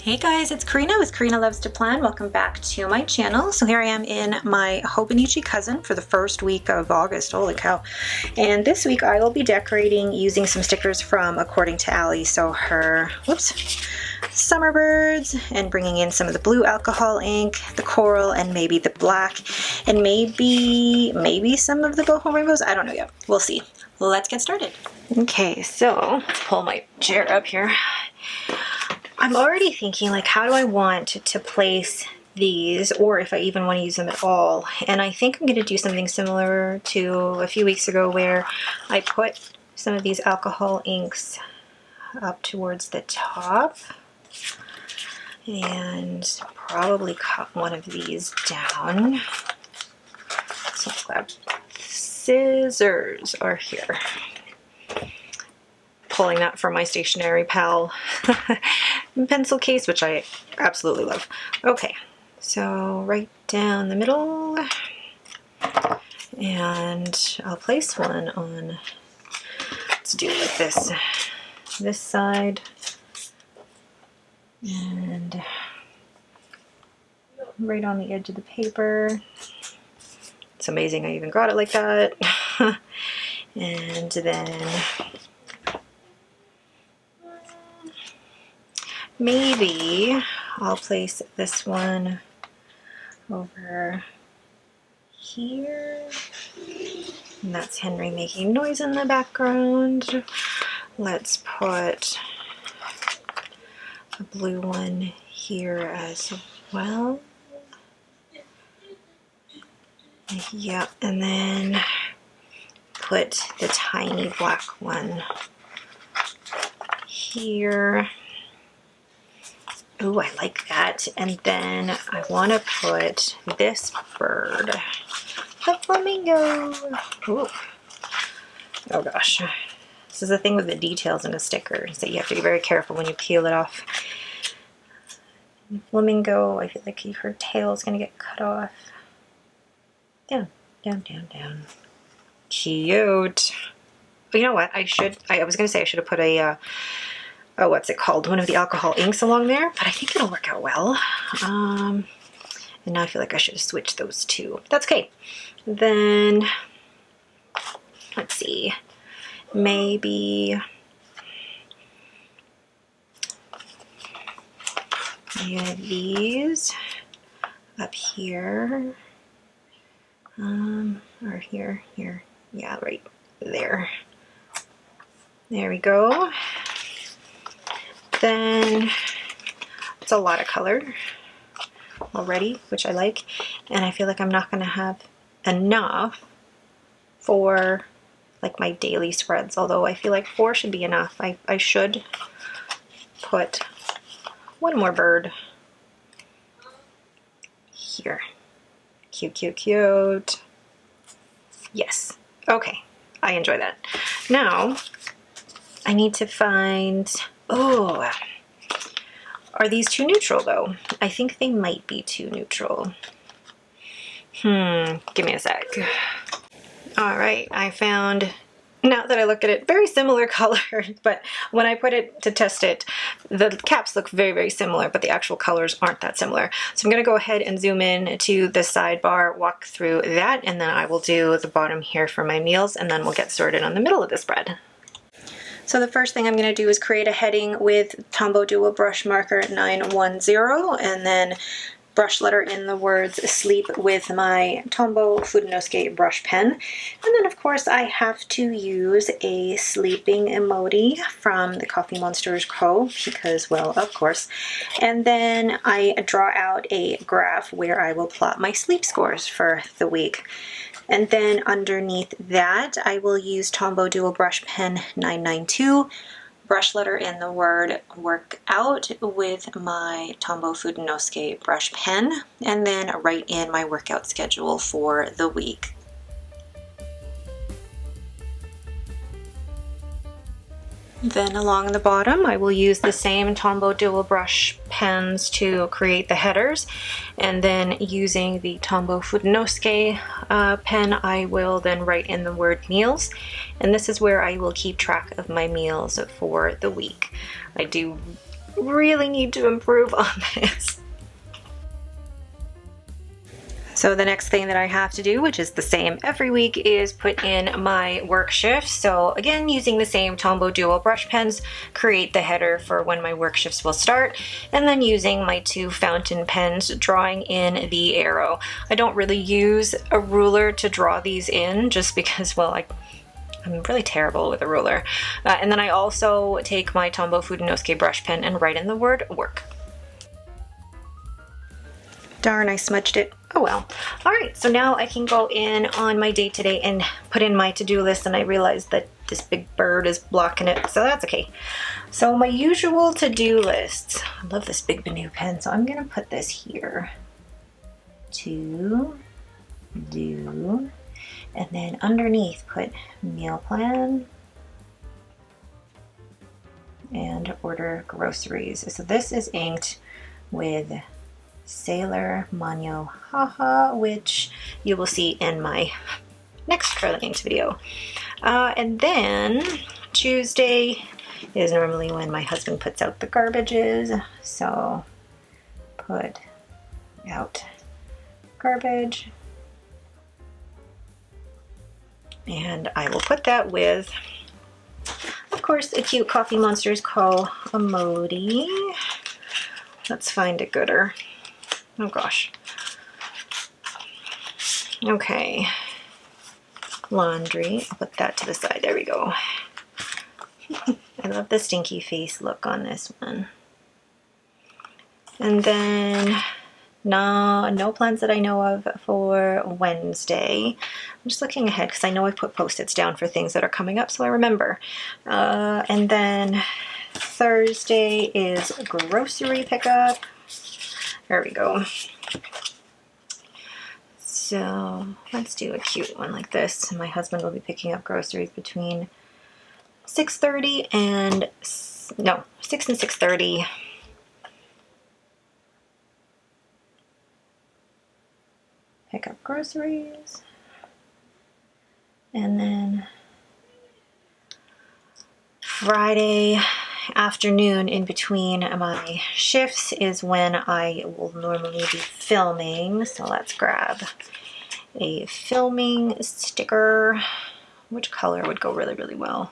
Hey guys, it's Karina with Karina Loves to Plan. Welcome back to my channel. So here I am in my HOBONICHI cousin for the first week of August. Holy cow. And this week I will be decorating using some stickers from According to Allie. So her, summer birds, and bringing in some of the blue alcohol ink, the coral, and maybe the black, and maybe some of the boho rainbows. I don't know yet. We'll see. Let's get started. Okay, so pull my chair up here. I'm already thinking, like, how do I want to place these, or if I even want to use them at all. And I think I'm going to do something similar to a few weeks ago where I put some of these alcohol inks up towards the top and probably cut one of these down. So let's grab scissors are here. Pulling that from my Stationery Pal pencil case, which I absolutely love. Okay, so right down the middle, and I'll place one on, let's do it like this side, and right on the edge of the paper. It's amazing I even got it like that. And then maybe I'll place this one over here. And that's Henry making noise in the background. Let's put a blue one here as well. Yeah, and then put the tiny black one here. Ooh, I like that. And then I want to put this bird, the flamingo. Ooh. Oh gosh. This is the thing with the details in a sticker, is that you have to be very careful when you peel it off. Flamingo, I feel like her tail is going to get cut off. Down, down, down, down. Cute. But you know what? I was going to say I should have put a what's it called? One of the alcohol inks along there, but I think it'll work out well. And now I feel like I should have switched those two. That's okay. Then, let's see, maybe these up here, or here, yeah, right there. There we go. Then it's a lot of color already, which I like, and I feel like I'm not going to have enough for like my daily spreads, although I feel like 4 should be enough. I should put one more bird here. Cute, cute, cute. Yes. Okay. I enjoy that. Now I need to find, oh, are these too neutral though? I think they might be too neutral. Give me a sec. All right, I found, now that I look at it, very similar color, but when I put it to test it, the caps look very, very similar, but the actual colors aren't that similar. So I'm gonna go ahead and zoom in to the sidebar, walk through that, and then I will do the bottom here for my meals, and then we'll get started on the middle of the spread. So the first thing I'm going to do is create a heading with Tombow Duo Brush Marker 910, and then brush letter in the words sleep with my Tombow Fudenosuke brush pen. And then of course I have to use a sleeping emoji from the Coffee Monsters Co. because, well, of course. And then I draw out a graph where I will plot my sleep scores for the week. And then underneath that, I will use Tombow Duo Brush Pen 992, brush letter in the word workout with my Tombow Fudenosuke brush pen, and then write in my workout schedule for the week. Then along the bottom, I will use the same Tombow Duo brush pens to create the headers, and then using the Tombow Fudenosuke pen, I will then write in the word meals, and this is where I will keep track of my meals for the week. I do really need to improve on this. So the next thing that I have to do, which is the same every week, is put in my work shifts. So again, using the same Tombow Duo brush pens, create the header for when my work shifts will start, and then using my 2 fountain pens, drawing in the arrow. I don't really use a ruler to draw these in just because, well, I'm really terrible with a ruler. And then I also take my Tombow Fudenosuke brush pen and write in the word work. Darn, I smudged it. Oh well. All right, so now I can go in on my day today and put in my to-do list, and I realized that this big bird is blocking it, so that's okay. So my usual to-do lists. I love this big Benu pen, so I'm gonna put this here. To do, and then underneath put meal plan and order groceries. So this is inked with Sailor Manyo Haha, which you will see in my next Charlotte Inked video. And then Tuesday is normally when my husband puts out the garbages. So put out garbage. And I will put that with, of course, a cute Coffee Monsters co-emoji. Let's find a gooder. Oh gosh. Okay. Laundry. I'll put that to the side. There we go. I love the stinky face look on this one. And then no plans that I know of for Wednesday. I'm just looking ahead because I know I put post-its down for things that are coming up so I remember. And then Thursday is grocery pickup. There we go. So let's do a cute one like this. My husband will be picking up groceries between 6:30 and 6 and 6:30. Pick up groceries. And then Friday afternoon in between my shifts is when I will normally be filming. So let's grab a filming sticker. Which color would go really, really well?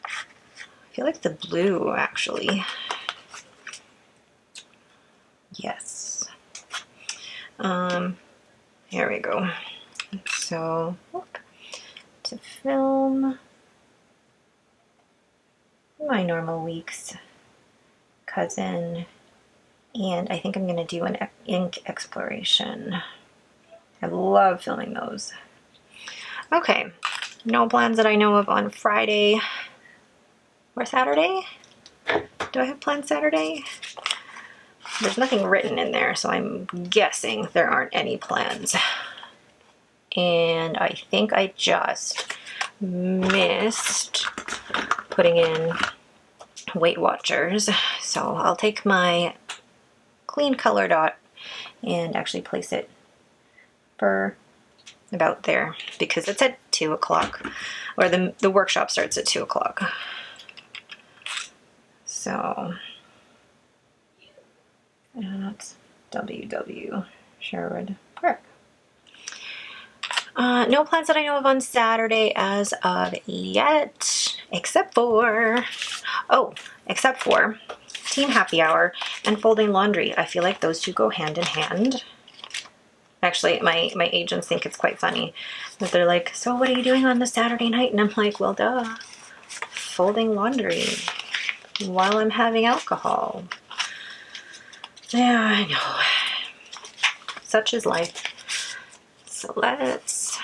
I feel like the blue, actually. Yes. Here we go. So, to film my normal weeks, cousin, and I think I'm going to do an ink exploration. I love filming those. Okay, no plans that I know of on Friday or Saturday. Do I have plans Saturday? There's nothing written in there, so I'm guessing there aren't any plans. And I think I just missed putting in Weight Watchers. So I'll take my clean color dot and actually place it for about there because it's at 2 o'clock, or the workshop starts at 2 o'clock. So that's WW Sherwood Park. No plans that I know of on Saturday as of yet, except for team happy hour and folding laundry. I feel like those two go hand in hand. Actually, my agents think it's quite funny that they're like, so what are you doing on the Saturday night? And I'm like, well, duh, folding laundry while I'm having alcohol. Yeah, I know. Such is life. So let's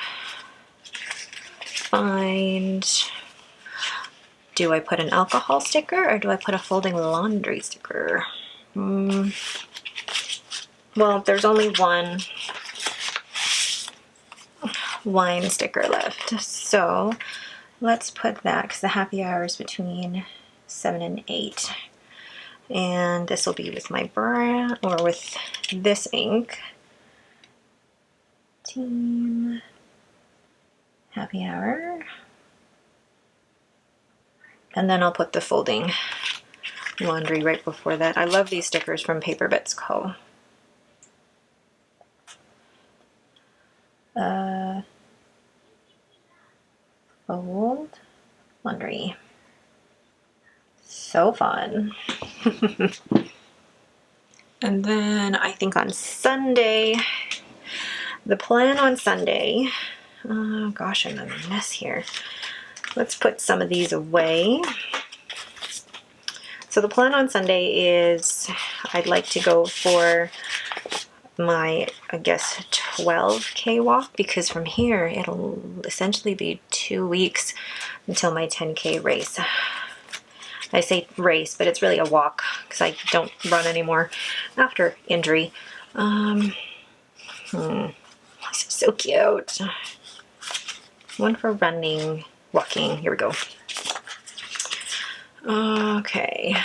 find, do I put an alcohol sticker or do I put a folding laundry sticker? Well, there's only one wine sticker left. So let's put that because the happy hour is between 7 and 8. And this will be with my brand, or with this ink. Team happy hour. And then I'll put the folding laundry right before that. I love these stickers from Paper Bits Co. Fold laundry. So fun. And then I think on Sunday, the plan on Sunday, oh gosh, I'm a mess here. Let's put some of these away. So the plan on Sunday is I'd like to go for my, I guess, 12K walk, because from here it'll essentially be 2 weeks until my 10K race. I say race, but it's really a walk because I don't run anymore after injury. This is so cute. One for running, walking. Here we go. Okay,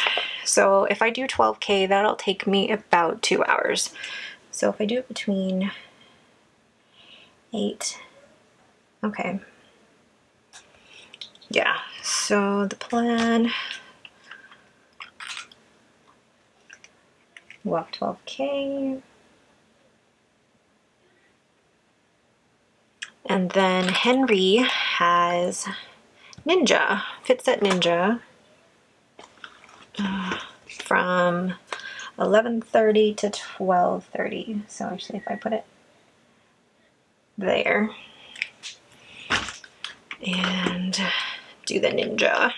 so if I do 12K, that'll take me about 2 hours. So if I do it between 8, okay. Yeah, so the plan, walk 12K. And then Henry has Ninja, Fit Set Ninja, from 11:30 to 12:30. So actually if I put it there and do the Ninja.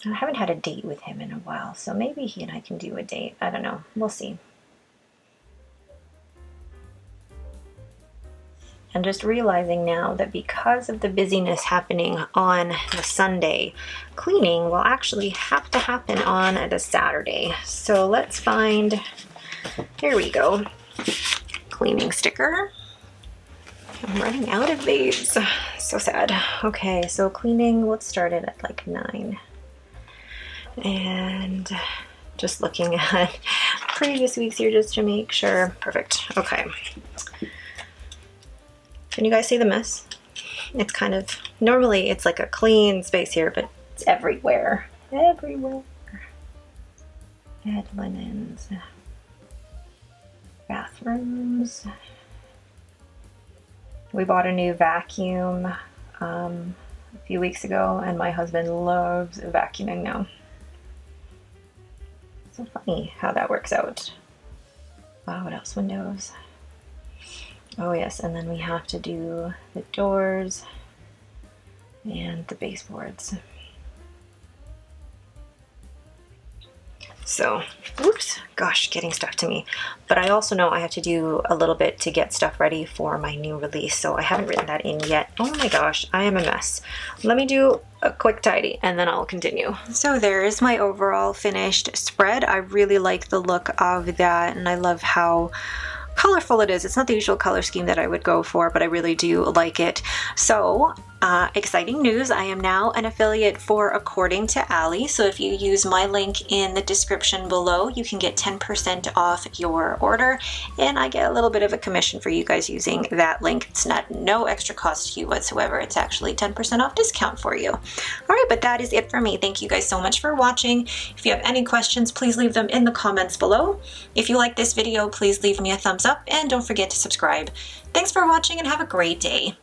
I haven't had a date with him in a while, so maybe he and I can do a date. I don't know. We'll see. And just realizing now that because of the busyness happening on the Sunday, cleaning will actually have to happen on the Saturday. So let's find, here we go, cleaning sticker. I'm running out of these. So sad. Okay, so cleaning, let's start it at like 9. And just looking at previous weeks here just to make sure. Perfect. Okay. Can you guys see the mess? It's kind of, normally it's like a clean space here, but it's everywhere. Everywhere. Bed linens. Bathrooms. We bought a new vacuum a few weeks ago, and my husband loves vacuuming now. So funny how that works out. What else? Windows. Oh yes, and then we have to do the doors and the baseboards. So, oops, gosh, getting stuck to me. But I also know I have to do a little bit to get stuff ready for my new release, so I haven't written that in yet. Oh my gosh, I am a mess. Let me do a quick tidy and then I'll continue. So there is my overall finished spread. I really like the look of that, and I love how colorful it is. It's not the usual color scheme that I would go for, but I really do like it. So exciting news, I am now an affiliate for According to Allie. So if you use my link in the description below, you can get 10% off your order, and I get a little bit of a commission for you guys using that link. It's no extra cost to you whatsoever. It's actually 10% off discount for you. All right, but that is it for me. Thank you guys so much for watching. If you have any questions, please leave them in the comments below. If you like this video, please leave me a thumbs up and don't forget to subscribe. Thanks for watching and have a great day.